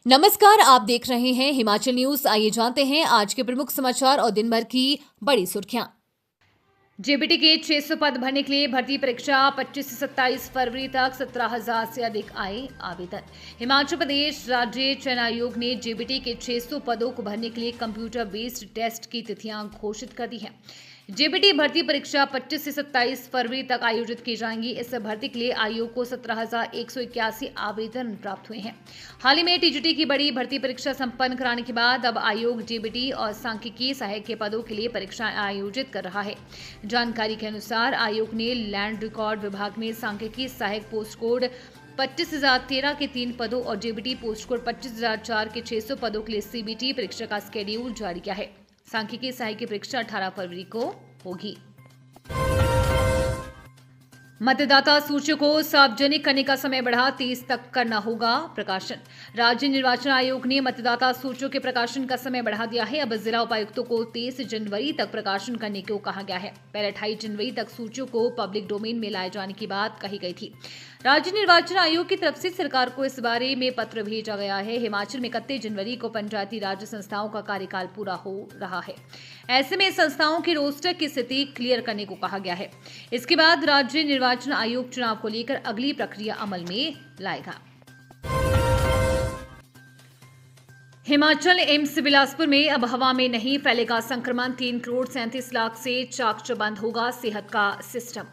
नमस्कार, आप देख रहे हैं हिमाचल न्यूज। आइए जानते हैं आज के प्रमुख समाचार और दिन भर की बड़ी सुर्खियां। जेबीटी के 600 पद भरने के लिए भर्ती परीक्षा 25 से 27 फरवरी तक 17,000 से अधिक आए आवेदन। हिमाचल प्रदेश राज्य चयन आयोग ने जेबीटी के 600 पदों को भरने के लिए कंप्यूटर बेस्ड टेस्ट की तिथियां घोषित कर दी हैं। जेबीटी भर्ती परीक्षा 25 से 27 फरवरी तक आयोजित की जाएंगी। इस भर्ती के लिए आयोग को 17,181 आवेदन प्राप्त हुए हैं। हाल ही में टीजीटी की बड़ी भर्ती परीक्षा संपन्न कराने के बाद अब आयोग जेबीटी और सांख्यिकी सहायक के पदों के लिए परीक्षाएं आयोजित कर रहा है। जानकारी के अनुसार आयोग ने लैंड रिकॉर्ड विभाग में सांख्यिकी सहायक पोस्ट कोड 25,013 के 3 पदों और जेबीटी पोस्ट कोड 25,004 के 600 पदों के लिए सीबीटी परीक्षा का शेड्यूल जारी किया है। सांख्यिकी सहायक की परीक्षा 18 फरवरी को होगी। मतदाता सूचियों को सार्वजनिक करने का समय बढ़ा 30 तक करना होगा प्रकाशन। राज्य निर्वाचन आयोग ने मतदाता सूचियों के प्रकाशन का समय बढ़ा दिया है। अब जिला उपायुक्तों को 23 जनवरी तक प्रकाशन करने को कहा गया है। पहले 28 जनवरी तक सूचियों को पब्लिक डोमेन में लाए जाने की बात कही गई थी। राज्य निर्वाचन आयोग की तरफ से सरकार को इस बारे में पत्र भेजा गया है। हिमाचल में 31 जनवरी को पंचायती राज संस्थाओं का कार्यकाल पूरा हो रहा है। ऐसे में संस्थाओं के रोस्टर की स्थिति क्लियर करने को कहा गया है। इसके बाद राज्य निर्वाचन आयोग चुनाव को लेकर अगली प्रक्रिया अमल में लाएगा। हिमाचल एम्स बिलासपुर में अब हवा में नहीं फैलेगा संक्रमण। 3 करोड़ 37 लाख से चाक चौबंद होगा सेहत का सिस्टम।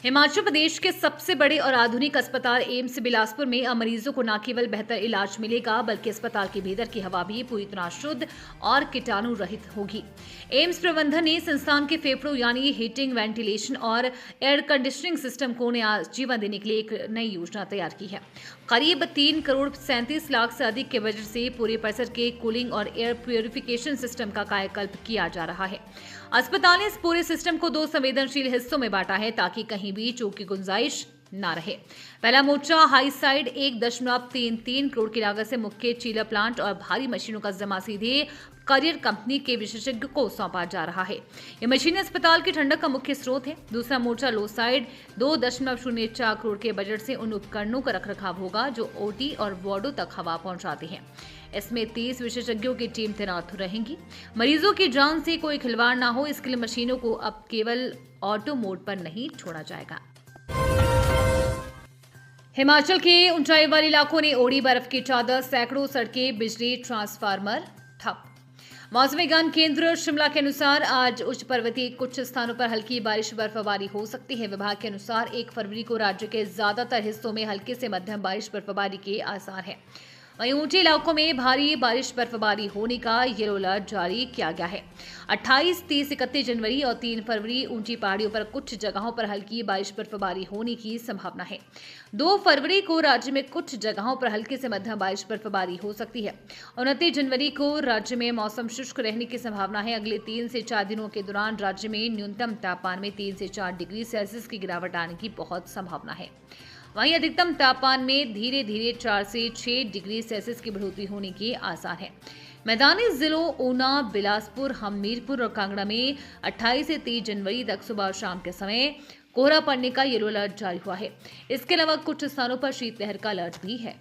हिमाचल प्रदेश के सबसे बड़े और आधुनिक अस्पताल एम्स बिलासपुर में अब मरीजों को न केवल बेहतर इलाज मिलेगा बल्कि अस्पताल के भीतर की हवा भी पूरी तरह शुद्ध और कीटाणु रहित होगी। एम्स प्रबंधन ने संस्थान के फेफड़ों यानी हीटिंग, वेंटिलेशन और एयर कंडीशनिंग सिस्टम को नया जीवन देने के लिए एक नई योजना तैयार की है। करीब 3 करोड़ 37 लाख से अधिक के बजट से पूरे परिसर के कूलिंग और एयर प्योरिफिकेशन सिस्टम का कायाकल्प किया जा रहा है। अस्पताल ने इस पूरे सिस्टम को 2 संवेदनशील हिस्सों में बांटा है ताकि कहीं भी चूक की गुंजाइश न रहे। पहला मोर्चा हाई साइड 1.33 करोड़ की लागत से मुख्य चीलर प्लांट और भारी मशीनों का जमा सीधे करियर कंपनी के विशेषज्ञ को सौंपा जा रहा है। ये मशीनें अस्पताल की ठंडक का मुख्य स्रोत है। दूसरा मोर्चा लो साइड 2.04 करोड़ के बजट से उन उपकरणों का रखरखाव होगा जो ओटी और वार्डों तक हवा पहुंचाते हैं। इसमें 30 विशेषज्ञों की टीम तैनात रहेंगी। मरीजों की जान से कोई खिलवाड़ ना हो, इसके लिए मशीनों को अब केवल ऑटो मोड पर नहीं छोड़ा जाएगा। हिमाचल के ऊंचाई वाले इलाकों ने ओढ़ी बर्फ की चादर। सैकड़ों सड़कें, बिजली ट्रांसफार्मर ठप। मौसम विज्ञान केंद्र शिमला के अनुसार आज उच्च पर्वतीय कुछ स्थानों पर हल्की बारिश बर्फबारी हो सकती है। विभाग के अनुसार 1 फरवरी को राज्य के ज्यादातर हिस्सों में हल्की से मध्यम बारिश बर्फबारी के आसार हैं। वहीं ऊंचे इलाकों में भारी बारिश बर्फबारी होने का येलो अलर्ट जारी किया गया है। 28, 30, 31 जनवरी और 3 फरवरी ऊंची पहाड़ियों पर कुछ जगहों पर हल्की बारिश बर्फबारी होने की संभावना है। 2 फरवरी को राज्य में कुछ जगहों पर हल्की से मध्यम बारिश बर्फबारी हो सकती है। 29 जनवरी को राज्य में मौसम शुष्क रहने की संभावना है। अगले 3 से 4 दिनों के दौरान राज्य में न्यूनतम तापमान में 3 से 4 डिग्री सेल्सियस की गिरावट आने की बहुत संभावना है। वहीं अधिकतम तापमान में धीरे धीरे 4 से 6 डिग्री सेल्सियस की बढ़ोतरी होने के आसार है। मैदानी जिलों ऊना, बिलासपुर, हमीरपुर और कांगड़ा में 28 से 30 जनवरी तक सुबह और शाम के समय कोहरा पड़ने का येलो अलर्ट जारी हुआ है। इसके अलावा कुछ स्थानों पर शीतलहर का अलर्ट भी है।